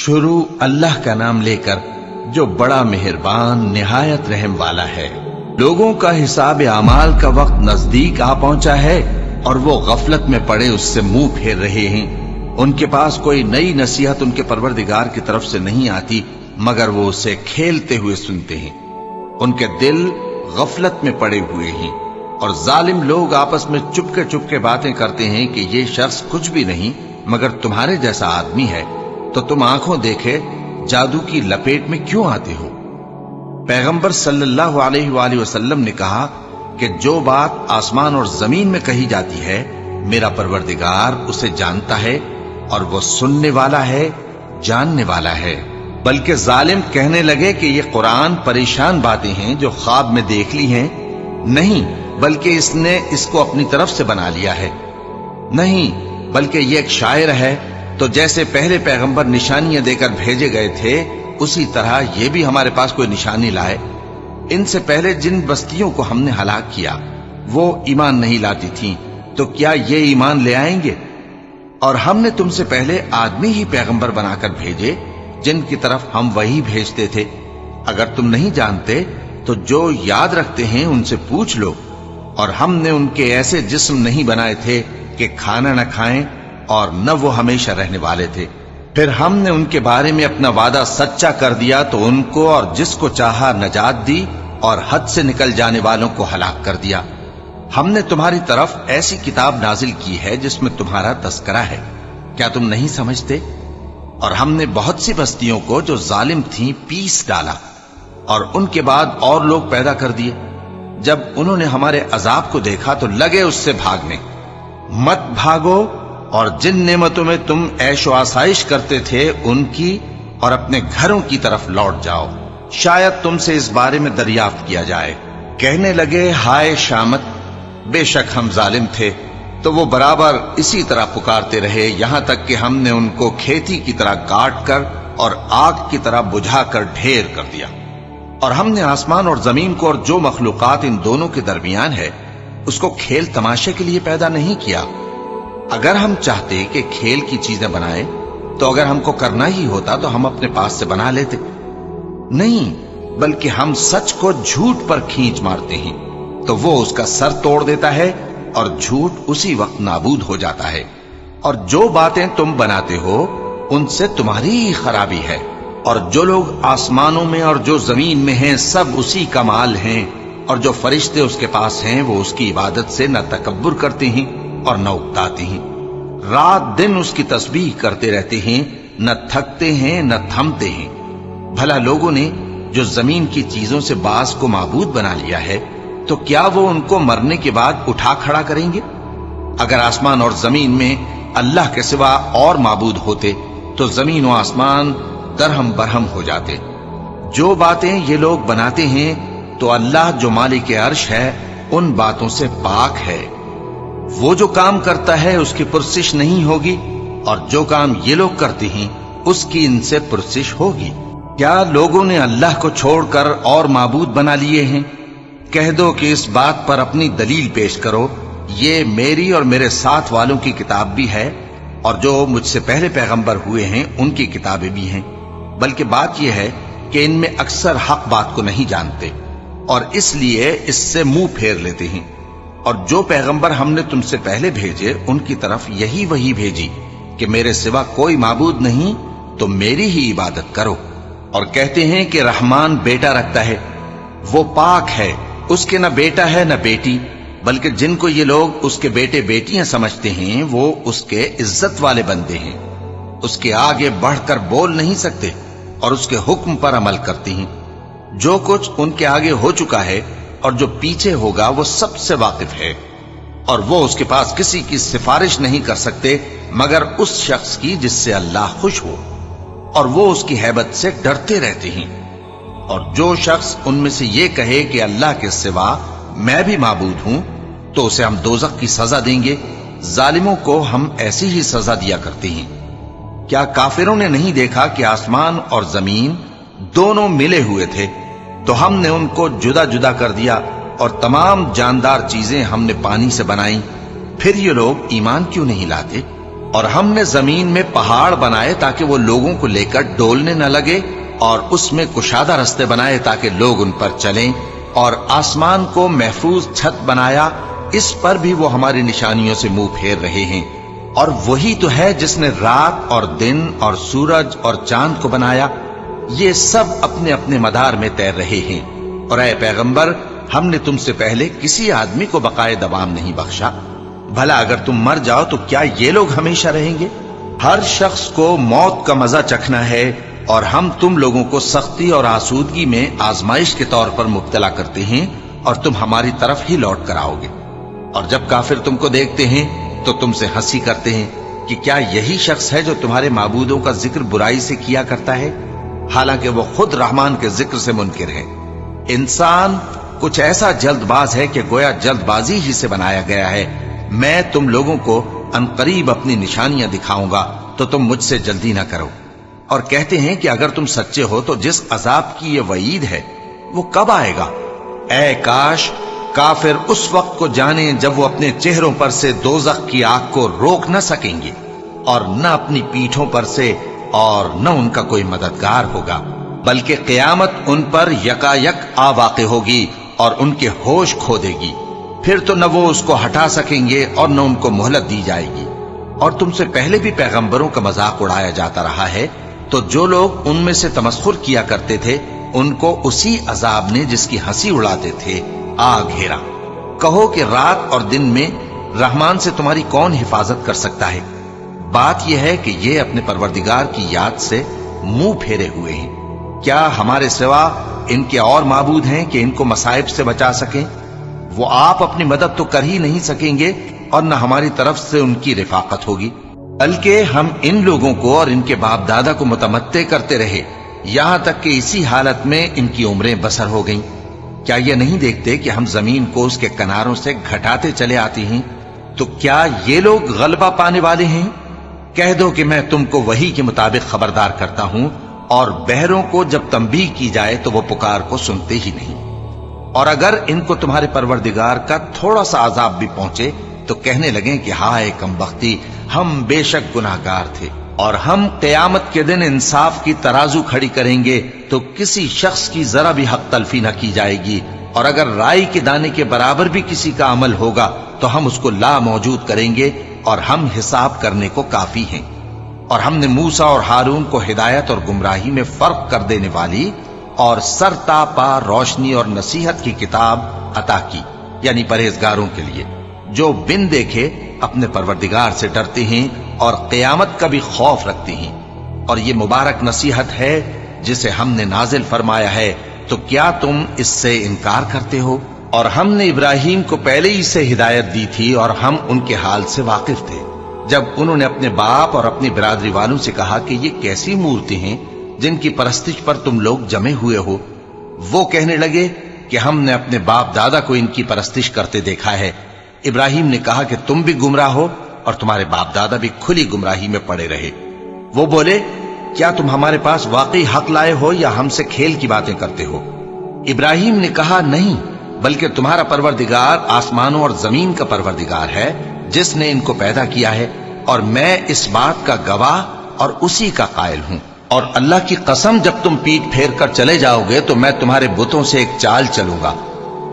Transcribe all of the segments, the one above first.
شروع اللہ کا نام لے کر جو بڑا مہربان نہایت رحم والا ہے۔ لوگوں کا حساب اعمال کا وقت نزدیک آ پہنچا ہے اور وہ غفلت میں پڑے اس سے منہ پھیر رہے ہیں۔ ان کے پاس کوئی نئی نصیحت ان کے پروردگار کی طرف سے نہیں آتی مگر وہ اسے کھیلتے ہوئے سنتے ہیں۔ ان کے دل غفلت میں پڑے ہوئے ہیں اور ظالم لوگ آپس میں چپکے باتیں کرتے ہیں کہ یہ شخص کچھ بھی نہیں مگر تمہارے جیسا آدمی ہے، تو تم آنکھوں دیکھے جادو کی لپیٹ میں کیوں آتے ہو؟ پیغمبر صلی اللہ علیہ وآلہ وسلم نے کہا کہ جو بات آسمان اور زمین میں کہی جاتی ہے میرا پروردگار اسے جانتا ہے اور وہ سننے والا ہے، جاننے والا ہے۔ بلکہ ظالم کہنے لگے کہ یہ قرآن پریشان باتیں ہیں جو خواب میں دیکھ لی ہیں، نہیں بلکہ اس نے اس کو اپنی طرف سے بنا لیا ہے، نہیں بلکہ یہ ایک شاعر ہے۔ تو جیسے پہلے پیغمبر نشانیاں دے کر بھیجے گئے تھے اسی طرح یہ بھی ہمارے پاس کوئی نشانی لائے۔ ان سے پہلے جن بستیوں کو ہم نے ہلاک کیا وہ ایمان نہیں لاتی تھیں، تو کیا یہ ایمان لے آئیں گے؟ اور ہم نے تم سے پہلے آدمی ہی پیغمبر بنا کر بھیجے جن کی طرف ہم وہی بھیجتے تھے۔ اگر تم نہیں جانتے تو جو یاد رکھتے ہیں ان سے پوچھ لو۔ اور ہم نے ان کے ایسے جسم نہیں بنائے تھے کہ کھانا نہ کھائیں اور نہ وہ ہمیشہ رہنے والے تھے۔ پھر ہم نے ان کے بارے میں اپنا وعدہ سچا کر دیا تو ان کو اور جس کو چاہا نجات دی اور حد سے نکل جانے والوں کو ہلاک کر دیا۔ ہم نے تمہاری طرف ایسی کتاب نازل کی ہے جس میں تمہارا تذکرہ ہے، کیا تم نہیں سمجھتے؟ اور ہم نے بہت سی بستیوں کو جو ظالم تھیں پیس ڈالا اور ان کے بعد اور لوگ پیدا کر دیے۔ جب انہوں نے ہمارے عذاب کو دیکھا تو لگے اس سے بھاگنے۔ مت بھاگو اور جن نعمتوں میں تم عیش و آسائش کرتے تھے ان کی اور اپنے گھروں کی طرف لوٹ جاؤ، شاید تم سے اس بارے میں دریافت کیا جائے۔ کہنے لگے ہائے شامت، بے شک ہم ظالم تھے، تو وہ برابر اسی طرح پکارتے رہے یہاں تک کہ ہم نے ان کو کھیتی کی طرح کاٹ کر اور آگ کی طرح بجھا کر ڈھیر کر دیا۔ اور ہم نے آسمان اور زمین کو اور جو مخلوقات ان دونوں کے درمیان ہے اس کو کھیل تماشے کے لیے پیدا نہیں کیا۔ اگر ہم چاہتے کہ کھیل کی چیزیں بنائیں تو اگر ہم کو کرنا ہی ہوتا تو ہم اپنے پاس سے بنا لیتے، نہیں بلکہ ہم سچ کو جھوٹ پر کھینچ مارتے ہیں تو وہ اس کا سر توڑ دیتا ہے اور جھوٹ اسی وقت نابود ہو جاتا ہے۔ اور جو باتیں تم بناتے ہو ان سے تمہاری ہی خرابی ہے، اور جو لوگ آسمانوں میں اور جو زمین میں ہیں سب اسی کا مال ہیں، اور جو فرشتے اس کے پاس ہیں وہ اس کی عبادت سے نہ تکبر کرتے ہیں اور نہ اکتاتے ہیں، رات دن اس کی تسبیح کرتے رہتے ہیں، نہ تھکتے ہیں نہ تھمتے ہیں۔ بھلا لوگوں نے جو زمین کی چیزوں سے بعض کو معبود بنا لیا ہے تو کیا وہ ان کو مرنے کے بعد اٹھا کھڑا کریں گے؟ اگر آسمان اور زمین میں اللہ کے سوا اور معبود ہوتے تو زمین و آسمان درہم برہم ہو جاتے۔ جو باتیں یہ لوگ بناتے ہیں تو اللہ جو مالک عرش ہے ان باتوں سے پاک ہے۔ وہ جو کام کرتا ہے اس کی پرسش نہیں ہوگی، اور جو کام یہ لوگ کرتے ہیں اس کی ان سے پرسش ہوگی۔ کیا لوگوں نے اللہ کو چھوڑ کر اور معبود بنا لیے ہیں؟ کہہ دو کہ اس بات پر اپنی دلیل پیش کرو، یہ میری اور میرے ساتھ والوں کی کتاب بھی ہے اور جو مجھ سے پہلے پیغمبر ہوئے ہیں ان کی کتابیں بھی ہیں، بلکہ بات یہ ہے کہ ان میں اکثر حق بات کو نہیں جانتے اور اس لیے اس سے منہ پھیر لیتے ہیں۔ اور جو پیغمبر ہم نے تم سے پہلے بھیجے ان کی طرف یہی وحی بھیجی کہ میرے سوا کوئی معبود نہیں تو میری ہی عبادت کرو۔ اور کہتے ہیں کہ رحمان بیٹا رکھتا ہے، وہ پاک ہے، اس کے نہ بیٹا ہے نہ بیٹی، بلکہ جن کو یہ لوگ اس کے بیٹے بیٹیاں سمجھتے ہیں وہ اس کے عزت والے بندے ہیں، اس کے آگے بڑھ کر بول نہیں سکتے اور اس کے حکم پر عمل کرتے ہیں۔ جو کچھ ان کے آگے ہو چکا ہے اور جو پیچھے ہوگا وہ سب سے واقف ہے، اور وہ اس کے پاس کسی کی سفارش نہیں کر سکتے مگر اس شخص کی جس سے اللہ خوش ہو، اور وہ اس کی ہیبت سے ڈرتے رہتے ہیں۔ اور جو شخص ان میں سے یہ کہے کہ اللہ کے سوا میں بھی معبود ہوں تو اسے ہم دوزخ کی سزا دیں گے، ظالموں کو ہم ایسی ہی سزا دیا کرتے ہیں۔ کیا کافروں نے نہیں دیکھا کہ آسمان اور زمین دونوں ملے ہوئے تھے تو ہم نے ان کو جدا جدا کر دیا اور تمام جاندار چیزیں ہم نے پانی سے بنائیں، پھر یہ لوگ ایمان کیوں نہیں لاتے؟ اور ہم نے زمین میں پہاڑ بنائے تاکہ وہ لوگوں کو لے کر ڈولنے نہ لگے، اور اس میں کشادہ رستے بنائے تاکہ لوگ ان پر چلیں، اور آسمان کو محفوظ چھت بنایا، اس پر بھی وہ ہماری نشانیوں سے منہ پھیر رہے ہیں۔ اور وہی تو ہے جس نے رات اور دن اور سورج اور چاند کو بنایا، یہ سب اپنے اپنے مدار میں تیر رہے ہیں۔ اور اے پیغمبر، ہم نے تم سے پہلے کسی آدمی کو بقائے دوام نہیں بخشا، بھلا اگر تم مر جاؤ تو کیا یہ لوگ ہمیشہ رہیں گے؟ ہر شخص کو موت کا مزہ چکھنا ہے، اور ہم تم لوگوں کو سختی اور آسودگی میں آزمائش کے طور پر مبتلا کرتے ہیں، اور تم ہماری طرف ہی لوٹ کر آؤ گے۔ اور جب کافر تم کو دیکھتے ہیں تو تم سے ہنسی کرتے ہیں کہ کیا یہی شخص ہے جو تمہارے معبودوں کا ذکر برائی سے کیا کرتا ہے، حالانکہ وہ خود رحمان کے ذکر سے منکر ہے۔ انسان کچھ ایسا جلد باز ہے کہ گویا جلد بازی ہی سے بنایا گیا ہے۔ میں تم لوگوں کو عنقریب اپنی نشانیاں دکھاؤں گا تو تم مجھ سے جلدی نہ کرو۔ اور کہتے ہیں کہ اگر تم سچے ہو تو جس عذاب کی یہ وعید ہے وہ کب آئے گا؟ اے کاش کافر اس وقت کو جانیں جب وہ اپنے چہروں پر سے دوزخ کی آگ کو روک نہ سکیں گے، اور نہ اپنی پیٹھوں پر سے، اور نہ ان کا کوئی مددگار ہوگا، بلکہ قیامت ان پر یکا یک آ واقع ہوگی اور ان کے ہوش کھو دے گی۔ پھر تو نہ وہ اس کو ہٹا سکیں گے اور نہ ان کو مہلت دی جائے گی۔ اور تم سے پہلے بھی پیغمبروں کا مذاق اڑایا جاتا رہا ہے، تو جو لوگ ان میں سے تمسخر کیا کرتے تھے ان کو اسی عذاب نے جس کی ہنسی اڑاتے تھے آ گھیرا۔ کہو کہ رات اور دن میں رحمان سے تمہاری کون حفاظت کر سکتا ہے؟ بات یہ ہے کہ یہ اپنے پروردگار کی یاد سے منہ پھیرے ہوئے ہیں۔ کیا ہمارے سوا ان کے اور معبود ہیں کہ ان کو مصائب سے بچا سکیں؟ وہ آپ اپنی مدد تو کر ہی نہیں سکیں گے، اور نہ ہماری طرف سے ان کی رفاقت ہوگی، بلکہ ہم ان لوگوں کو اور ان کے باپ دادا کو متمتع کرتے رہے، یہاں تک کہ اسی حالت میں ان کی عمریں بسر ہو گئیں۔ کیا یہ نہیں دیکھتے کہ ہم زمین کو اس کے کناروں سے گھٹاتے چلے آتے ہیں؟ تو کیا یہ لوگ غلبہ پانے والے ہیں؟ کہہ دو کہ میں تم کو وحی کے مطابق خبردار کرتا ہوں، اور بہروں کو جب تنبیہ کی جائے تو وہ پکار کو سنتے ہی نہیں۔ اور اگر ان کو تمہارے پروردگار کا تھوڑا سا عذاب بھی پہنچے تو کہنے لگیں کہ ہائے کم بختی، ہم بے شک گناہگار تھے۔ اور ہم قیامت کے دن انصاف کی ترازو کھڑی کریں گے تو کسی شخص کی ذرا بھی حق تلفی نہ کی جائے گی، اور اگر رائی کے دانے کے برابر بھی کسی کا عمل ہوگا تو ہم اس کو لا موجود کریں گے، اور ہم حساب کرنے کو کافی ہیں۔ اور ہم نے موسیٰ اور ہارون کو ہدایت اور گمراہی میں فرق کر دینے والی اور سر تا پا روشنی اور نصیحت کی کتاب عطا کی، یعنی پرہیزگاروں کے لیے جو بن دیکھے اپنے پروردگار سے ڈرتے ہیں اور قیامت کا بھی خوف رکھتے ہیں۔ اور یہ مبارک نصیحت ہے جسے ہم نے نازل فرمایا ہے، تو کیا تم اس سے انکار کرتے ہو؟ اور ہم نے ابراہیم کو پہلے ہی سے ہدایت دی تھی، اور ہم ان کے حال سے واقف تھے جب انہوں نے اپنے باپ اور اپنی برادری والوں سے کہا کہ یہ کیسی مورتی ہیں جن کی پرستش پر تم لوگ جمے ہوئے ہو۔ وہ کہنے لگے کہ ہم نے اپنے باپ دادا کو ان کی پرستش کرتے دیکھا ہے۔ ابراہیم نے کہا کہ تم بھی گمراہ ہو اور تمہارے باپ دادا بھی کھلی گمراہی میں پڑے رہے۔ وہ بولے کیا تم ہمارے پاس واقعی حق لائے ہو یا ہم سے کھیل کی باتیں کرتے ہو؟ ابراہیم نے کہا نہیں، بلکہ تمہارا پروردگار آسمانوں اور زمین کا پروردگار ہے جس نے ان کو پیدا کیا ہے، اور میں اس بات کا گواہ اور اسی کا قائل ہوں۔ اور اللہ کی قسم جب تم پیٹ پھیر کر چلے جاؤ گے تو میں تمہارے بتوں سے ایک چال چلوں گا۔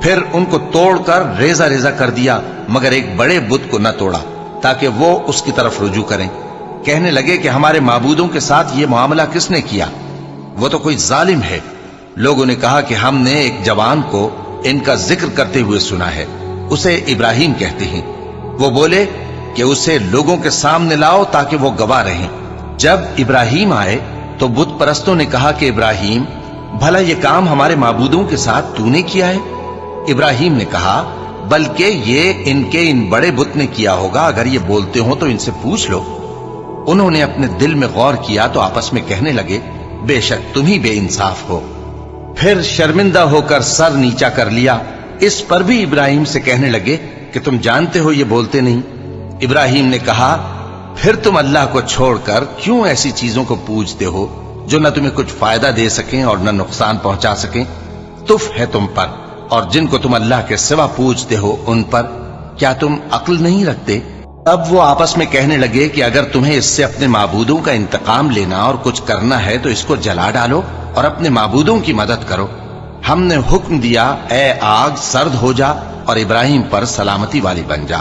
پھر ان کو توڑ کر ریزہ ریزہ کر دیا، مگر ایک بڑے بت کو نہ توڑا تاکہ وہ اس کی طرف رجوع کریں۔ کہنے لگے کہ ہمارے معبودوں کے ساتھ یہ معاملہ کس نے کیا؟ وہ تو کوئی ظالم ہے۔ لوگوں نے کہا کہ ہم نے ایک جوان کو ان کا ذکر کرتے ہوئے سنا ہے، اسے ابراہیم کہتے ہیں۔ وہ بولے کہ اسے لوگوں کے سامنے لاؤ تاکہ وہ گواہ رہیں۔ جب ابراہیم آئے تو بت پرستوں نے کہا کہ ابراہیم، بھلا یہ کام ہمارے معبودوں کے ساتھ تو نے کیا ہے؟ ابراہیم نے کہا بلکہ یہ ان کے ان بڑے بت نے کیا ہوگا، اگر یہ بولتے ہوں تو ان سے پوچھ لو۔ انہوں نے اپنے دل میں غور کیا تو آپس میں کہنے لگے بے شک تم ہی بے انصاف ہو۔ پھر شرمندہ ہو کر سر نیچا کر لیا۔ اس پر بھی ابراہیم سے کہنے لگے کہ تم جانتے ہو یہ بولتے نہیں۔ ابراہیم نے کہا پھر تم اللہ کو چھوڑ کر کیوں ایسی چیزوں کو پوجتے ہو جو نہ تمہیں کچھ فائدہ دے سکیں اور نہ نقصان پہنچا سکیں؟ تف ہے تم پر اور جن کو تم اللہ کے سوا پوجتے ہو ان پر، کیا تم عقل نہیں رکھتے؟ اب وہ آپس میں کہنے لگے کہ اگر تمہیں اس سے اپنے معبودوں کا انتقام لینا اور کچھ کرنا ہے تو اس کو جلا ڈالو اور اپنے معبودوں کی مدد کرو۔ ہم نے حکم دیا، اے آگ سرد ہو جا اور ابراہیم پر سلامتی والی بن جا۔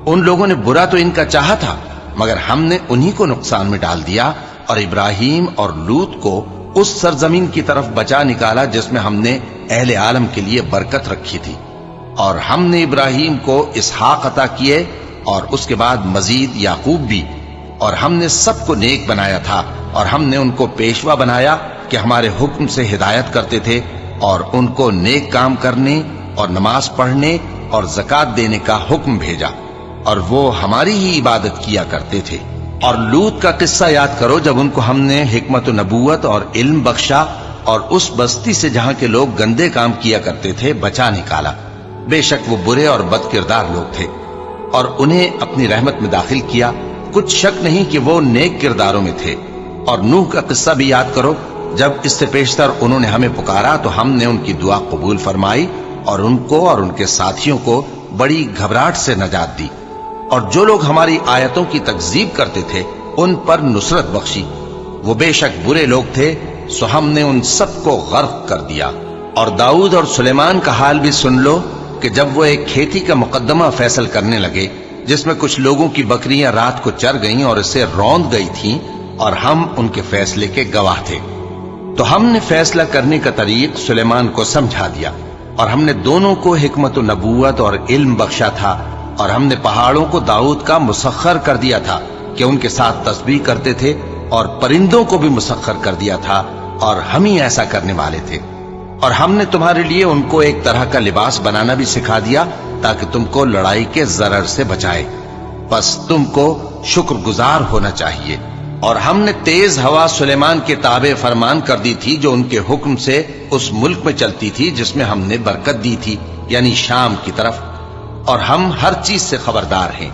ان لوگوں نے برا تو ان کا چاہا تھا، مگر ہم نے انہی کو نقصان میں ڈال دیا اور ابراہیم اور لوط کو اس سرزمین کی طرف بچا نکالا جس میں ہم نے اہل عالم کے لیے برکت رکھی تھی۔ اور ہم نے ابراہیم کو اسحاق عطا کیے اور اس کے بعد مزید یعقوب بھی، اور ہم نے سب کو نیک بنایا تھا اور ہم نے ان کو پیشوا بنایا کہ ہمارے حکم سے ہدایت کرتے تھے اور ان کو نیک کام کرنے اور نماز پڑھنے اور زکوٰۃ دینے کا حکم بھیجا، اور وہ ہماری ہی عبادت کیا کرتے تھے۔ اور لوط کا قصہ یاد کرو جب ان کو ہم نے حکمت و نبوت اور علم بخشا اور اس بستی سے جہاں کے لوگ گندے کام کیا کرتے تھے بچا نکالا۔ بے شک وہ برے اور بد کردار لوگ تھے، اور انہیں اپنی رحمت میں داخل کیا، کچھ شک نہیں کہ وہ نیک کرداروں میں تھے۔ اور نوح کا قصہ بھی یاد کرو، جب اس سے پیشتر انہوں نے ہمیں پکارا تو ہم نے ان کی دعا قبول فرمائی اور ان کو اور ان کے ساتھیوں کو بڑی گھبراہٹ سے نجات دی، اور جو لوگ ہماری آیتوں کی تکذیب کرتے تھے ان پر نصرت بخشی۔ وہ بے شک برے لوگ تھے، سو ہم نے ان سب کو غرق کر دیا۔ اور داؤد اور سلیمان کا حال بھی سن لو کہ جب وہ ایک کھیتی کا مقدمہ فیصل کرنے لگے جس میں کچھ لوگوں کی بکریاں رات کو چر گئیں اور اسے روند گئی تھیں، اور ہم ان کے فیصلے کے گواہ تھے، تو ہم نے فیصلہ کرنے کا طریق سلیمان کو سمجھا دیا، اور ہم نے دونوں کو حکمت و نبوت اور علم بخشا تھا، اور ہم نے پہاڑوں کو داؤد کا مسخر کر دیا تھا کہ ان کے ساتھ تسبیح کرتے تھے، اور پرندوں کو بھی مسخر کر دیا تھا، اور ہم ہی ایسا کرنے والے تھے۔ اور ہم نے تمہارے لیے ان کو ایک طرح کا لباس بنانا بھی سکھا دیا تاکہ تم کو لڑائی کے ضرر سے بچائے، بس تم کو شکر گزار ہونا چاہیے۔ اور ہم نے تیز ہوا سلیمان کے تابع فرمان کر دی تھی جو ان کے حکم سے اس ملک میں چلتی تھی جس میں ہم نے برکت دی تھی، یعنی شام کی طرف، اور ہم ہر چیز سے خبردار ہیں۔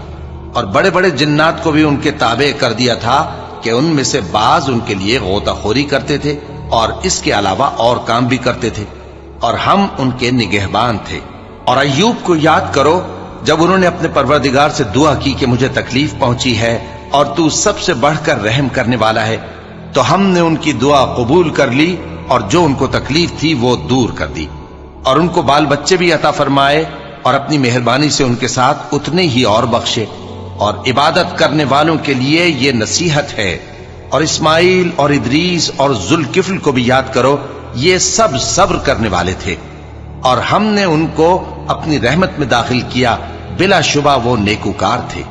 اور بڑے بڑے جنات کو بھی ان کے تابع کر دیا تھا کہ ان میں سے بعض ان کے لیے غوطہ خوری کرتے تھے اور اس کے علاوہ اور کام بھی کرتے تھے، اور ہم ان کے نگہبان تھے۔ اور ایوب کو یاد کرو جب انہوں نے اپنے پروردگار سے دعا کی کہ مجھے تکلیف پہنچی ہے اور تو سب سے بڑھ کر رحم کرنے والا ہے، تو ہم نے ان کی دعا قبول کر لی اور جو ان کو تکلیف تھی وہ دور کر دی، اور ان کو بال بچے بھی عطا فرمائے، اور اپنی مہربانی سے ان کے ساتھ اتنے ہی اور بخشے۔ اور عبادت کرنے والوں کے لیے یہ نصیحت ہے۔ اور اسماعیل اور ادریس اور ذوالکفل کو بھی یاد کرو، یہ سب صبر کرنے والے تھے، اور ہم نے ان کو اپنی رحمت میں داخل کیا، بلا شبہ وہ نیکوکار تھے۔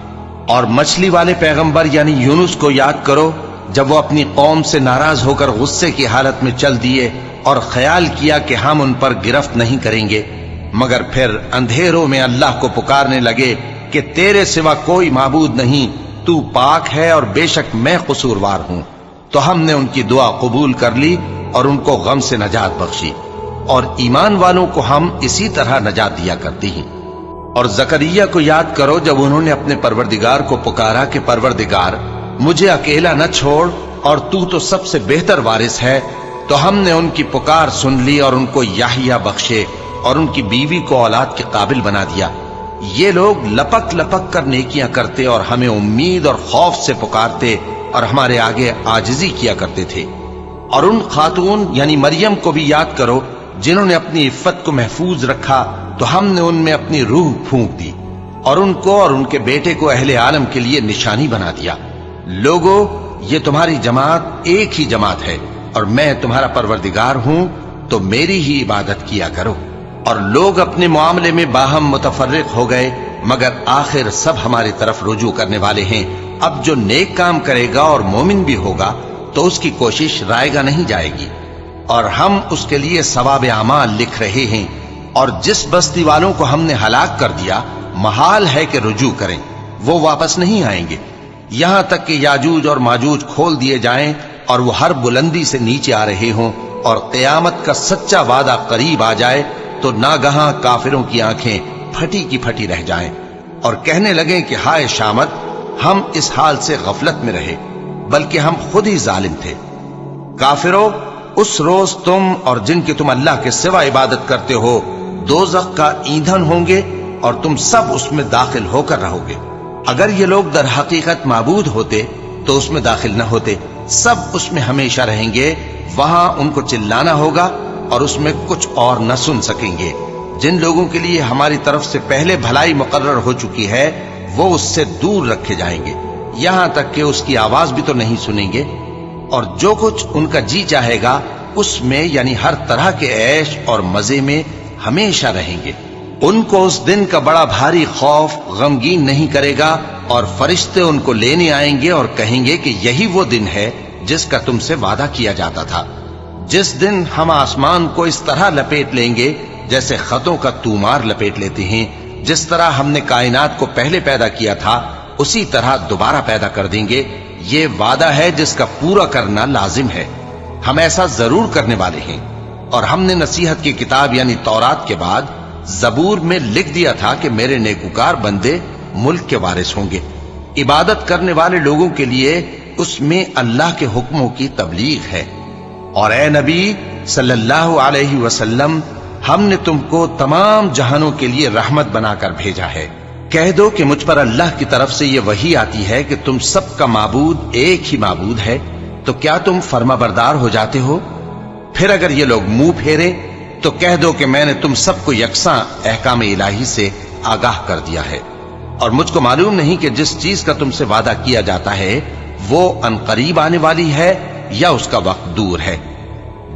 اور مچھلی والے پیغمبر یعنی یونس کو یاد کرو جب وہ اپنی قوم سے ناراض ہو کر غصے کی حالت میں چل دیے اور خیال کیا کہ ہم ان پر گرفت نہیں کریں گے، مگر پھر اندھیروں میں اللہ کو پکارنے لگے کہ تیرے سوا کوئی معبود نہیں، تو پاک ہے اور بے شک میں قصوروار ہوں، تو ہم نے ان کی دعا قبول کر لی اور ان کو غم سے نجات بخشی، اور ایمان والوں کو ہم اسی طرح نجات دیا کرتی ہیں۔ اور زکریا کو یاد کرو جب انہوں نے اپنے پروردگار کو پکارا کہ پروردگار مجھے اکیلا نہ چھوڑ اور تو سب سے بہتر وارث ہے، تو ہم نے ان کی پکار سن لی اور ان کو یحییٰ بخشے اور ان کی بیوی کو اولاد کے قابل بنا دیا۔ یہ لوگ لپک لپک کر نیکیاں کرتے اور ہمیں امید اور خوف سے پکارتے اور ہمارے آگے عاجزی کیا کرتے تھے۔ اور ان خاتون یعنی مریم کو بھی یاد کرو جنہوں نے اپنی عفت کو محفوظ رکھا، تو ہم نے ان میں اپنی روح پھونک دی اور ان کو اور ان کے بیٹے کو اہل عالم کے لیے نشانی بنا دیا۔ لوگو، یہ تمہاری جماعت ایک ہی جماعت ہے اور میں تمہارا پروردگار ہوں، تو میری ہی عبادت کیا کرو۔ اور لوگ اپنے معاملے میں باہم متفرق ہو گئے، مگر آخر سب ہماری طرف رجوع کرنے والے ہیں۔ اب جو نیک کام کرے گا اور مومن بھی ہوگا تو اس کی کوشش رائے گا نہیں جائے گی، اور ہم اس کے لیے ثواب اعمال لکھ رہے ہیں۔ اور جس بستی والوں کو ہم نے ہلاک کر دیا، محال ہے کہ رجوع کریں، وہ واپس نہیں آئیں گے، یہاں تک کہ یاجوج اور ماجوج کھول دیے جائیں اور وہ ہر بلندی سے نیچے آ رہے ہوں، اور قیامت کا سچا وعدہ قریب آ جائے تو ناگہاں کافروں کی آنکھیں پھٹی کی پھٹی رہ جائیں اور کہنے لگیں کہ ہائے شامت، ہم اس حال سے غفلت میں رہے، بلکہ ہم خود ہی ظالم تھے۔ کافروں، اس روز تم اور جن کی تم اللہ کے سوا عبادت کرتے ہو دوزخ کا ایندھن ہوں گے، اور تم سب اس میں داخل ہو کر رہو گے۔ اگر یہ لوگ در حقیقت معبود ہوتے تو اس میں داخل نہ ہوتے، سب اس میں ہمیشہ رہیں گے، وہاں ان کو چلانا ہوگا اور اس میں کچھ اور نہ سن سکیں گے۔ جن لوگوں کے لیے ہماری طرف سے پہلے بھلائی مقرر ہو چکی ہے وہ اس سے دور رکھے جائیں گے، یہاں تک کہ اس کی آواز بھی تو نہیں سنیں گے، اور جو کچھ ان کا جی چاہے گا اس میں یعنی ہر طرح کے عیش اور مزے میں ہمیشہ رہیں گے۔ ان کو اس دن کا بڑا بھاری خوف غمگین نہیں کرے گا، اور فرشتے ان کو لینے آئیں گے اور کہیں گے کہ یہی وہ دن ہے جس کا تم سے وعدہ کیا جاتا تھا، جس دن ہم آسمان کو اس طرح لپیٹ لیں گے جیسے خطوں کا تومار لپیٹ لیتے ہیں، جس طرح ہم نے کائنات کو پہلے پیدا کیا تھا اسی طرح دوبارہ پیدا کر دیں گے۔ یہ وعدہ ہے جس کا پورا کرنا لازم ہے، ہم ایسا ضرور کرنے والے ہیں۔ اور ہم نے نصیحت کی کتاب یعنی تورات کے بعد زبور میں لکھ دیا تھا کہ میرے نیکوکار بندے ملک کے وارث ہوں گے۔ عبادت کرنے والے لوگوں کے لیے اس میں اللہ کے حکموں کی تبلیغ ہے۔ اور اے نبی صلی اللہ علیہ وسلم، ہم نے تم کو تمام جہانوں کے لیے رحمت بنا کر بھیجا ہے۔ کہہ دو کہ مجھ پر اللہ کی طرف سے یہ وحی آتی ہے کہ تم سب کا معبود ایک ہی معبود ہے، تو کیا تم فرما بردار ہو جاتے ہو؟ پھر اگر یہ لوگ منہ پھیرے تو کہہ دو کہ میں نے تم سب کو یکساں احکام الہی سے آگاہ کر دیا ہے، اور مجھ کو معلوم نہیں کہ جس چیز کا تم سے وعدہ کیا جاتا ہے وہ عنقریب آنے والی ہے یا اس کا وقت دور ہے۔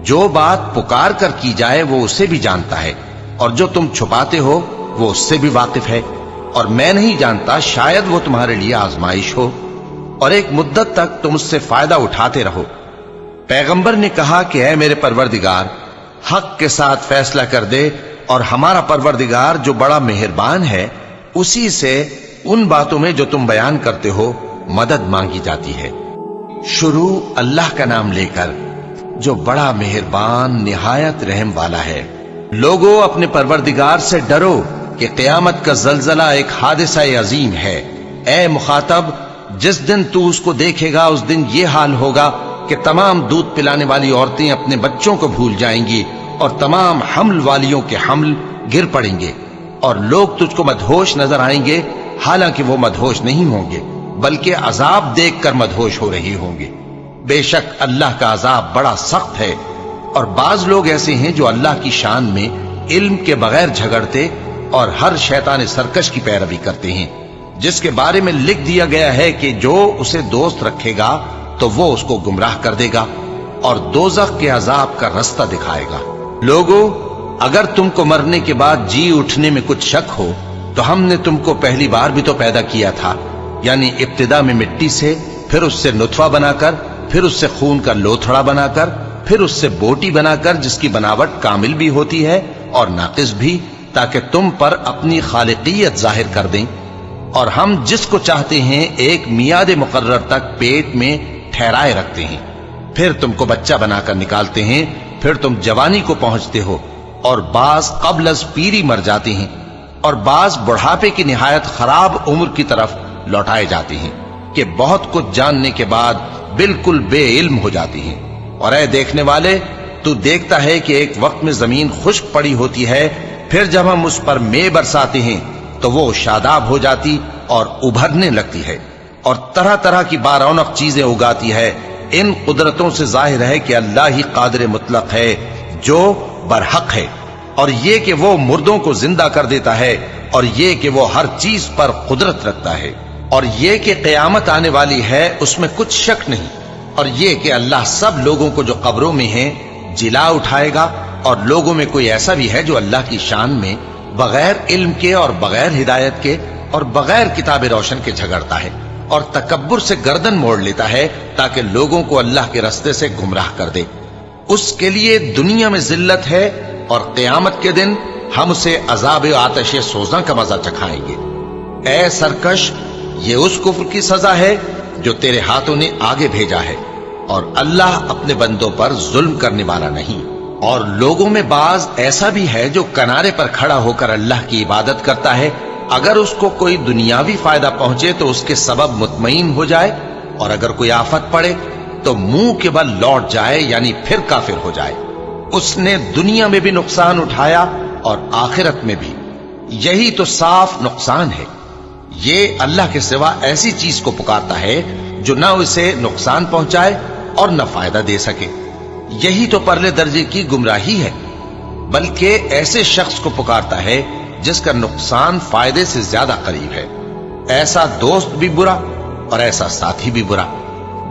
جو بات پکار کر کی جائے وہ اسے بھی جانتا ہے، اور جو تم چھپاتے ہو وہ اس سے بھی واقف ہے، اور میں نہیں جانتا شاید وہ تمہارے لیے آزمائش ہو، اور ایک مدت تک تم اس سے فائدہ اٹھاتے رہو۔ پیغمبر نے کہا کہ اے میرے پروردگار، حق کے ساتھ فیصلہ کر دے، اور ہمارا پروردگار جو بڑا مہربان ہے اسی سے ان باتوں میں جو تم بیان کرتے ہو مدد مانگی جاتی ہے۔ شروع اللہ کا نام لے کر جو بڑا مہربان نہایت رحم والا ہے۔ لوگوں اپنے پروردگار سے ڈرو کہ قیامت کا زلزلہ ایک حادثہ عظیم ہے۔ اے مخاطب، جس دن تو اس کو دیکھے گا اس دن یہ حال ہوگا کہ تمام دودھ پلانے والی عورتیں اپنے بچوں کو بھول جائیں گی، اور تمام حمل والیوں کے حمل گر پڑیں گے، اور لوگ تجھ کو مدہوش نظر آئیں گے، حالانکہ وہ مدہوش نہیں ہوں گے بلکہ عذاب دیکھ کر مدہوش ہو رہے ہوں گے۔ بے شک اللہ کا عذاب بڑا سخت ہے۔ اور بعض لوگ ایسے ہیں جو اللہ کی شان میں علم کے بغیر جھگڑتے اور ہر شیطان سرکش کی پیروی کرتے ہیں، جس کے بارے میں لکھ دیا گیا ہے کہ جو اسے دوست رکھے گا تو وہ اس کو گمراہ کر دے گا اور دوزخ کے عذاب کا رستہ دکھائے گا۔ لوگوں، اگر تم کو مرنے کے بعد جی اٹھنے میں کچھ شک ہو تو ہم نے تم کو پہلی بار بھی تو پیدا کیا تھا، یعنی ابتدا میں مٹی سے، پھر اس سے نطفہ بنا کر، پھر اس سے خون کا لوتھڑا بنا کر، پھر اس سے بوٹی بنا کر جس کی بناوٹ کامل بھی ہوتی ہے اور ناقص بھی، تاکہ تم پر اپنی خالقیت ظاہر کر دیں۔ اور ہم جس کو چاہتے ہیں ایک میعاد مقرر تک پیٹ میں ٹھہرائے رکھتے ہیں، پھر تم کو بچہ بنا کر نکالتے ہیں، پھر تم جوانی کو پہنچتے ہو، اور بعض قبل از پیری مر جاتے ہیں، اور بعض بڑھاپے کی نہایت خراب عمر کی طرف لوٹائے جاتے ہیں کہ بہت کچھ جاننے کے بعد بالکل بے علم ہو جاتی ہیں۔ اور اے دیکھنے والے، تو دیکھتا ہے کہ ایک وقت میں زمین خشک پڑی ہوتی ہے، پھر جب ہم اس پر مے برساتے ہیں تو وہ شاداب ہو جاتی اور ابھرنے لگتی ہے اور طرح طرح کی بارونق چیزیں اگاتی ہے۔ ان قدرتوں سے ظاہر ہے کہ اللہ ہی قادر مطلق ہے جو برحق ہے، اور یہ کہ وہ مردوں کو زندہ کر دیتا ہے، اور یہ کہ وہ ہر چیز پر قدرت رکھتا ہے، اور یہ کہ قیامت آنے والی ہے اس میں کچھ شک نہیں، اور یہ کہ اللہ سب لوگوں کو جو قبروں میں ہیں جلا اٹھائے گا، اور لوگوں میں کوئی ایسا بھی ہے جو اللہ کی شان میں بغیر علم کے اور بغیر ہدایت کے اور بغیر کتاب روشن کے جھگڑتا ہے اور تکبر سے گردن موڑ لیتا ہے تاکہ لوگوں کو اللہ کے رستے سے گمراہ کر دے۔ اس کے لیے دنیا میں ذلت ہے، اور قیامت کے دن ہم اسے عذاب آتش سوزاں کا مزہ چکھائیں گے۔ اے سرکش، یہ اس کفر کی سزا ہے جو تیرے ہاتھوں نے آگے بھیجا ہے، اور اللہ اپنے بندوں پر ظلم کرنے والا نہیں۔ اور لوگوں میں بعض ایسا بھی ہے جو کنارے پر کھڑا ہو کر اللہ کی عبادت کرتا ہے، اگر اس کو کوئی دنیاوی فائدہ پہنچے تو اس کے سبب مطمئن ہو جائے، اور اگر کوئی آفت پڑے تو منہ کے بل لوٹ جائے، یعنی پھر کافر ہو جائے۔ اس نے دنیا میں بھی نقصان اٹھایا اور آخرت میں بھی، یہی تو صاف نقصان ہے۔ یہ اللہ کے سوا ایسی چیز کو پکارتا ہے جو نہ اسے نقصان پہنچائے اور نہ فائدہ دے سکے۔ یہی تو پرلے درجے کی گمراہی ہے۔ بلکہ ایسے شخص کو پکارتا ہے جس کا نقصان فائدے سے زیادہ قریب ہے۔ ایسا دوست بھی برا اور ایسا ساتھی بھی برا۔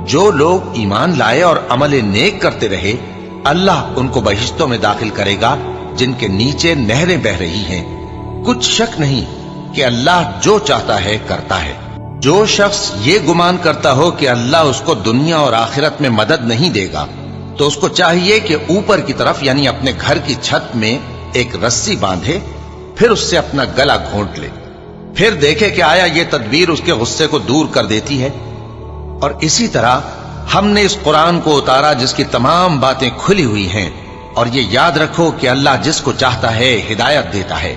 جو لوگ ایمان لائے اور عمل نیک کرتے رہے، اللہ ان کو بہشتوں میں داخل کرے گا جن کے نیچے نہریں بہ رہی ہیں۔ کچھ شک نہیں کہ اللہ جو چاہتا ہے کرتا ہے۔ جو شخص یہ گمان کرتا ہو کہ اللہ اس کو دنیا اور آخرت میں مدد نہیں دے گا، تو اس کو چاہیے کہ اوپر کی طرف یعنی اپنے گھر کی چھت میں ایک رسی باندھے، پھر اس سے اپنا گلا گھونٹ لے، پھر دیکھے کہ آیا یہ تدبیر اس کے غصے کو دور کر دیتی ہے۔ اور اسی طرح ہم نے اس قرآن کو اتارا جس کی تمام باتیں کھلی ہوئی ہیں، اور یہ یاد رکھو کہ اللہ جس کو چاہتا ہے ہدایت دیتا ہے۔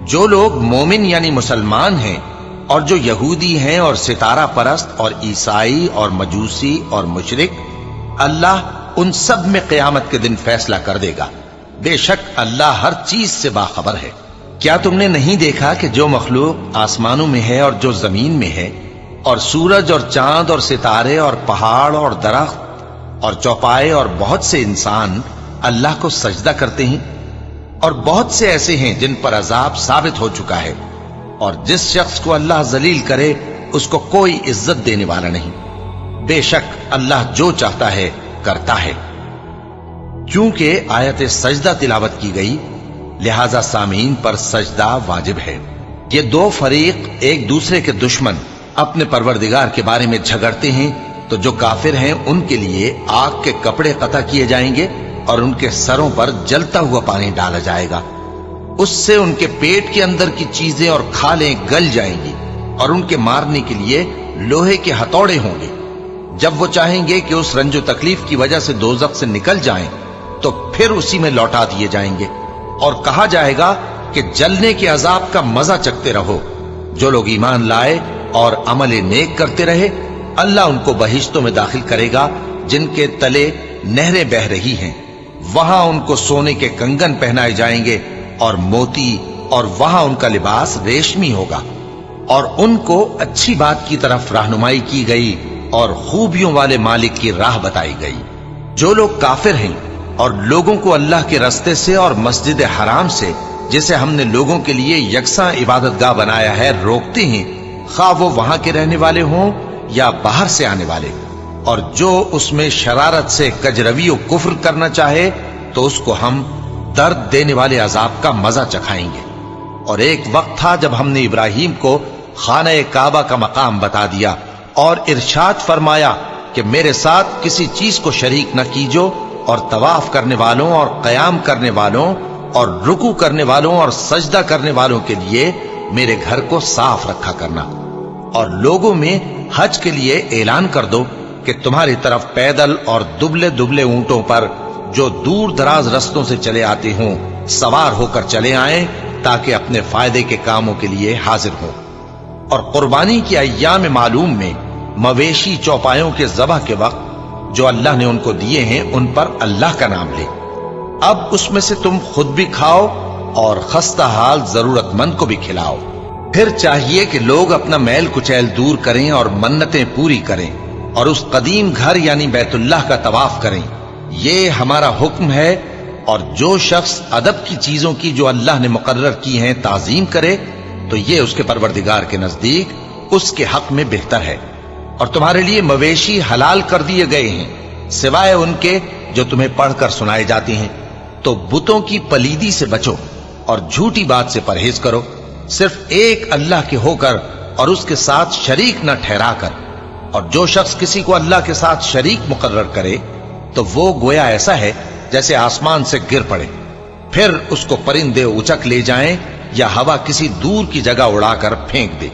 جو لوگ مومن یعنی مسلمان ہیں اور جو یہودی ہیں اور ستارہ پرست اور عیسائی اور مجوسی اور مشرک، اللہ ان سب میں قیامت کے دن فیصلہ کر دے گا۔ بے شک اللہ ہر چیز سے باخبر ہے۔ کیا تم نے نہیں دیکھا کہ جو مخلوق آسمانوں میں ہے اور جو زمین میں ہے، اور سورج اور چاند اور ستارے اور پہاڑ اور درخت اور چوپائے اور بہت سے انسان اللہ کو سجدہ کرتے ہیں، اور بہت سے ایسے ہیں جن پر عذاب ثابت ہو چکا ہے، اور جس شخص کو اللہ ذلیل کرے اس کو کوئی عزت دینے والا نہیں۔ بے شک اللہ جو چاہتا ہے کرتا ہے۔ کیونکہ آیت سجدہ تلاوت کی گئی، لہذا سامعین پر سجدہ واجب ہے۔ یہ دو فریق ایک دوسرے کے دشمن اپنے پروردگار کے بارے میں جھگڑتے ہیں، تو جو کافر ہیں ان کے لیے آگ کے کپڑے قطع کیے جائیں گے اور ان کے سروں پر جلتا ہوا پانی ڈالا جائے گا۔ اس سے ان کے پیٹ کے اندر کی چیزیں اور کھالیں گل جائیں گی، اور ان کے مارنے کے لیے لوہے کے ہتھوڑے ہوں گے۔ جب وہ چاہیں گے کہ اس رنج و تکلیف کی وجہ سے دوزخ سے نکل جائیں تو پھر اسی میں لوٹا دیے جائیں گے، اور کہا جائے گا کہ جلنے کے عذاب کا مزہ چکھتے رہو۔ جو لوگ ایمان لائے اور عمل نیک کرتے رہے، اللہ ان کو بہشتوں میں داخل کرے گا جن کے تلے نہریں بہ رہی ہیں۔ وہاں ان کو سونے کے کنگن پہنائے جائیں گے اور موتی، اور وہاں ان کا لباس ریشمی ہوگا، اور ان کو اچھی بات کی طرف رہنمائی کی گئی اور خوبیوں والے مالک کی راہ بتائی گئی۔ جو لوگ کافر ہیں اور لوگوں کو اللہ کے رستے سے اور مسجد حرام سے، جسے ہم نے لوگوں کے لیے یکساں عبادت گاہ بنایا ہے، روکتے ہیں، خواہ وہ وہاں کے رہنے والے ہوں یا باہر سے آنے والے، اور جو اس میں شرارت سے کجروی و کفر کرنا چاہے تو اس کو ہم درد دینے والے عذاب کا مزہ چکھائیں گے۔ اور ایک وقت تھا جب ہم نے ابراہیم کو خانہ کعبہ کا مقام بتا دیا اور ارشاد فرمایا کہ میرے ساتھ کسی چیز کو شریک نہ کیجو، اور طواف کرنے والوں اور قیام کرنے والوں اور رکوع کرنے والوں اور سجدہ کرنے والوں کے لیے میرے گھر کو صاف رکھا کرنا۔ اور لوگوں میں حج کے لیے اعلان کر دو کہ تمہاری طرف پیدل اور دبلے دبلے اونٹوں پر جو دور دراز رستوں سے چلے آتے ہوں سوار ہو کر چلے آئیں، تاکہ اپنے فائدے کے کاموں کے لیے حاضر ہوں۔ اور قربانی کی ایام معلوم میں مویشی چوپایوں کے ذبح کے وقت جو اللہ نے ان کو دیے ہیں ان پر اللہ کا نام لے۔ اب اس میں سے تم خود بھی کھاؤ اور خستہ حال ضرورت مند کو بھی کھلاؤ۔ پھر چاہیے کہ لوگ اپنا میل کچیل دور کریں اور منتیں پوری کریں، اور اس قدیم گھر یعنی بیت اللہ کا طواف کریں۔ یہ ہمارا حکم ہے، اور جو شخص ادب کی چیزوں کی جو اللہ نے مقرر کی ہیں تعظیم کرے تو یہ اس کے پروردگار کے نزدیک اس کے حق میں بہتر ہے۔ اور تمہارے لیے مویشی حلال کر دیے گئے ہیں سوائے ان کے جو تمہیں پڑھ کر سنائے جاتے ہیں۔ تو بتوں کی پلیدی سے بچو اور جھوٹی بات سے پرہیز کرو، صرف ایک اللہ کے ہو کر اور اس کے ساتھ شریک نہ ٹھہرا کر۔ اور جو شخص کسی کو اللہ کے ساتھ شریک مقرر کرے تو وہ گویا ایسا ہے جیسے آسمان سے گر پڑے، پھر اس کو پرندے اچک لے جائیں یا ہوا کسی دور کی جگہ اڑا کر پھینک دے۔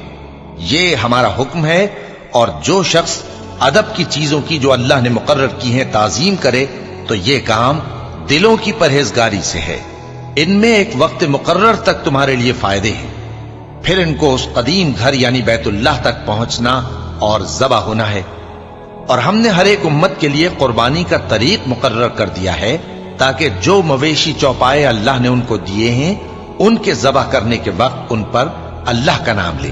یہ ہمارا حکم ہے، اور جو شخص ادب کی چیزوں کی جو اللہ نے مقرر کی ہیں تعظیم کرے تو یہ کام دلوں کی پرہیزگاری سے ہے۔ ان میں ایک وقت مقرر تک تمہارے لیے فائدے ہیں، پھر ان کو اس قدیم گھر یعنی بیت اللہ تک پہنچنا اور ذبح ہونا ہے۔ اور ہم نے ہر ایک امت کے لیے قربانی کا طریق مقرر کر دیا ہے، تاکہ جو مویشی چوپائے اللہ نے ان کو دیے ہیں ان کے ذبح کرنے کے وقت ان پر اللہ کا نام لے۔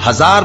1000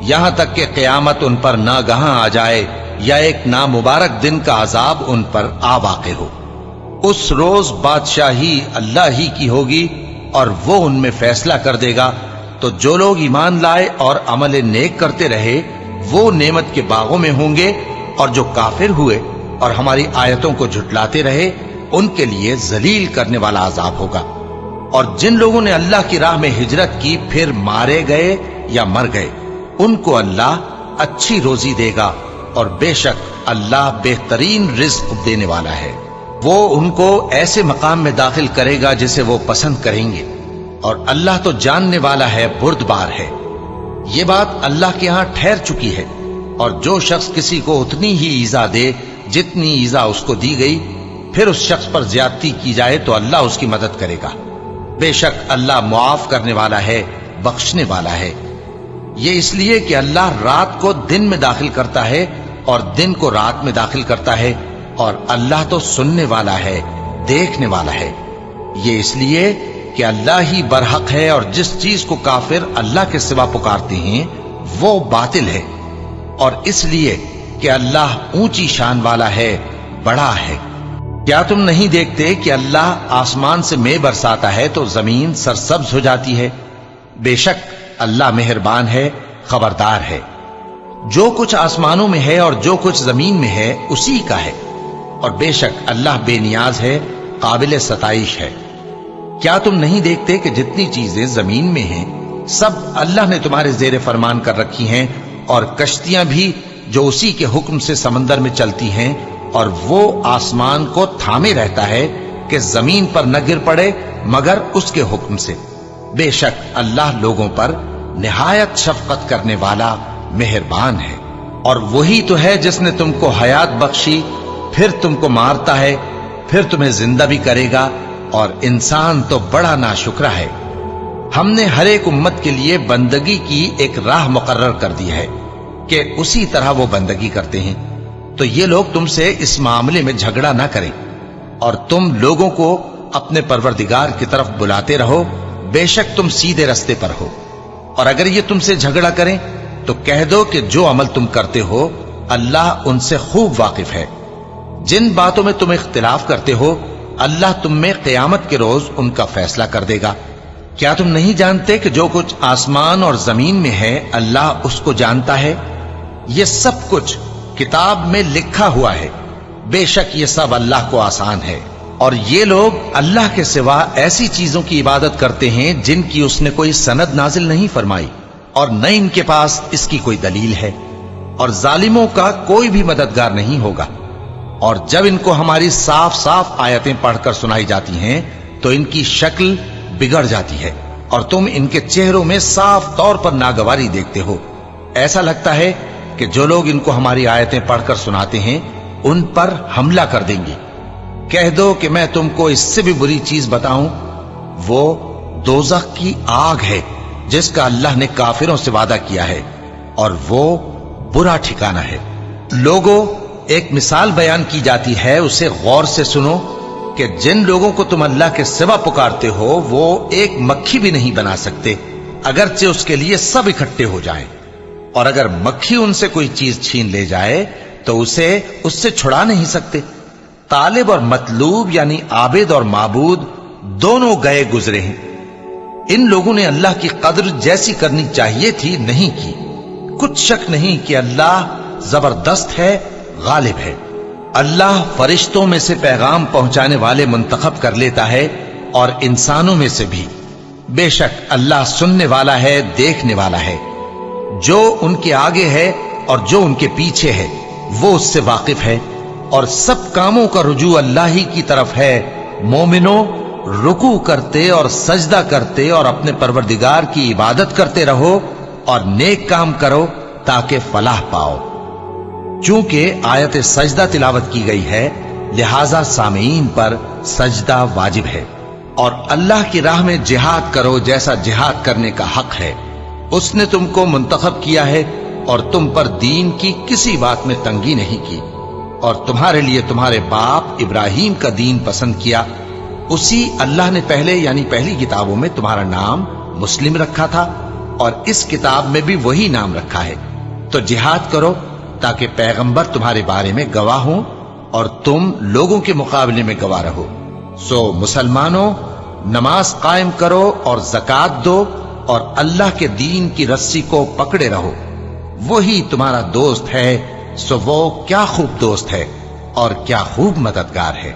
یہاں تک کہ قیامت ان پر ناگہاں آ جائے یا ایک نامبارک دن کا عذاب ان پر آ واقع ہو۔ اس روز بادشاہی اللہ ہی کی ہوگی اور وہ ان میں فیصلہ کر دے گا، تو جو لوگ ایمان لائے اور عمل نیک کرتے رہے وہ نعمت کے باغوں میں ہوں گے، اور جو کافر ہوئے اور ہماری آیتوں کو جھٹلاتے رہے ان کے لیے ذلیل کرنے والا عذاب ہوگا۔ اور جن لوگوں نے اللہ کی راہ میں ہجرت کی پھر مارے گئے یا مر گئے ان کو اللہ اچھی روزی دے گا، اور بے شک اللہ بہترین رزق دینے والا ہے۔ وہ ان کو ایسے مقام میں داخل کرے گا جسے وہ پسند کریں گے، اور اللہ تو جاننے والا ہے، بردبار ہے۔ یہ بات اللہ کے ہاں ٹھہر چکی ہے، اور جو شخص کسی کو اتنی ہی ایذا دے جتنی ایذا اس کو دی گئی، پھر اس شخص پر زیادتی کی جائے تو اللہ اس کی مدد کرے گا۔ بے شک اللہ معاف کرنے والا ہے، بخشنے والا ہے۔ یہ اس لیے کہ اللہ رات کو دن میں داخل کرتا ہے اور دن کو رات میں داخل کرتا ہے، اور اللہ تو سننے والا ہے، دیکھنے والا ہے۔ یہ اس لیے کہ اللہ ہی برحق ہے، اور جس چیز کو کافر اللہ کے سوا پکارتے ہیں وہ باطل ہے، اور اس لیے کہ اللہ اونچی شان والا ہے، بڑا ہے۔ کیا تم نہیں دیکھتے کہ اللہ آسمان سے مے برساتا ہے تو زمین سرسبز ہو جاتی ہے؟ بے شک اللہ مہربان ہے، خبردار ہے۔ جو کچھ آسمانوں میں ہے اور جو کچھ زمین میں ہے اسی کا ہے، اور بے شک اللہ بے نیاز ہے، قابل ستائش ہے۔ کیا تم نہیں دیکھتے کہ جتنی چیزیں زمین میں ہیں سب اللہ نے تمہارے زیر فرمان کر رکھی ہیں، اور کشتیاں بھی جو اسی کے حکم سے سمندر میں چلتی ہیں، اور وہ آسمان کو تھامے رہتا ہے کہ زمین پر نہ گر پڑے مگر اس کے حکم سے۔ بے شک اللہ لوگوں پر نہایت شفقت کرنے والا مہربان ہے۔ اور وہی تو ہے جس نے تم کو حیات بخشی، پھر تم کو مارتا ہے، پھر تمہیں زندہ بھی کرے گا، اور انسان تو بڑا ناشکرا ہے۔ ہم نے ہر ایک امت کے لیے بندگی کی ایک راہ مقرر کر دی ہے کہ اسی طرح وہ بندگی کرتے ہیں، تو یہ لوگ تم سے اس معاملے میں جھگڑا نہ کریں، اور تم لوگوں کو اپنے پروردگار کی طرف بلاتے رہو، بے شک تم سیدھے رستے پر ہو۔ اور اگر یہ تم سے جھگڑا کریں تو کہہ دو کہ جو عمل تم کرتے ہو اللہ ان سے خوب واقف ہے۔ جن باتوں میں تم اختلاف کرتے ہو اللہ تم میں قیامت کے روز ان کا فیصلہ کر دے گا۔ کیا تم نہیں جانتے کہ جو کچھ آسمان اور زمین میں ہے اللہ اس کو جانتا ہے؟ یہ سب کچھ کتاب میں لکھا ہوا ہے، بے شک یہ سب اللہ کو آسان ہے۔ اور یہ لوگ اللہ کے سوا ایسی چیزوں کی عبادت کرتے ہیں جن کی اس نے کوئی سند نازل نہیں فرمائی، اور نہ ان کے پاس اس کی کوئی دلیل ہے، اور ظالموں کا کوئی بھی مددگار نہیں ہوگا۔ اور جب ان کو ہماری صاف صاف آیتیں پڑھ کر سنائی جاتی ہیں تو ان کی شکل بگڑ جاتی ہے، اور تم ان کے چہروں میں صاف طور پر ناگواری دیکھتے ہو۔ ایسا لگتا ہے کہ جو لوگ ان کو ہماری آیتیں پڑھ کر سناتے ہیں ان پر حملہ کر دیں گے۔ کہہ دو کہ میں تم کو اس سے بھی بری چیز بتاؤں، وہ دوزخ کی آگ ہے جس کا اللہ نے کافروں سے وعدہ کیا ہے، اور وہ برا ٹھکانہ ہے۔ لوگوں، ایک مثال بیان کی جاتی ہے، اسے غور سے سنو کہ جن لوگوں کو تم اللہ کے سوا پکارتے ہو وہ ایک مکھی بھی نہیں بنا سکتے اگرچہ اس کے لیے سب اکٹھے ہو جائیں، اور اگر مکھی ان سے کوئی چیز چھین لے جائے تو اسے اس سے چھڑا نہیں سکتے۔ طالب اور مطلوب یعنی عابد اور معبود دونوں گئے گزرے ہیں۔ ان لوگوں نے اللہ کی قدر جیسی کرنی چاہیے تھی نہیں کی۔ کچھ شک نہیں کہ اللہ زبردست ہے، غالب ہے۔ اللہ فرشتوں میں سے پیغام پہنچانے والے منتخب کر لیتا ہے اور انسانوں میں سے بھی۔ بے شک اللہ سننے والا ہے، دیکھنے والا ہے۔ جو ان کے آگے ہے اور جو ان کے پیچھے ہے وہ اس سے واقف ہے، اور سب کاموں کا رجوع اللہ ہی کی طرف ہے۔ مومنوں، رکوع کرتے اور سجدہ کرتے اور اپنے پروردگار کی عبادت کرتے رہو اور نیک کام کرو تاکہ فلاح پاؤ۔ چونکہ آیت سجدہ تلاوت کی گئی ہے لہذا سامعین پر سجدہ واجب ہے، اور اللہ کی راہ میں جہاد کرو جیسا جہاد کرنے کا حق ہے۔ اس نے تم کو منتخب کیا ہے اور تم پر دین کی کسی بات میں تنگی نہیں کی، اور تمہارے لیے تمہارے باپ ابراہیم کا دین پسند کیا۔ اسی اللہ نے پہلے یعنی پہلی کتابوں میں تمہارا نام مسلم رکھا تھا، اور اس کتاب میں بھی وہی نام رکھا ہے۔ تو جہاد کرو تاکہ پیغمبر تمہارے بارے میں گواہ ہوں اور تم لوگوں کے مقابلے میں گواہ رہو۔ سو مسلمانوں، نماز قائم کرو اور زکات دو اور اللہ کے دین کی رسی کو پکڑے رہو، وہی تمہارا دوست ہے۔ سو وہ کیا خوب دوست ہے اور کیا خوب مددگار ہے۔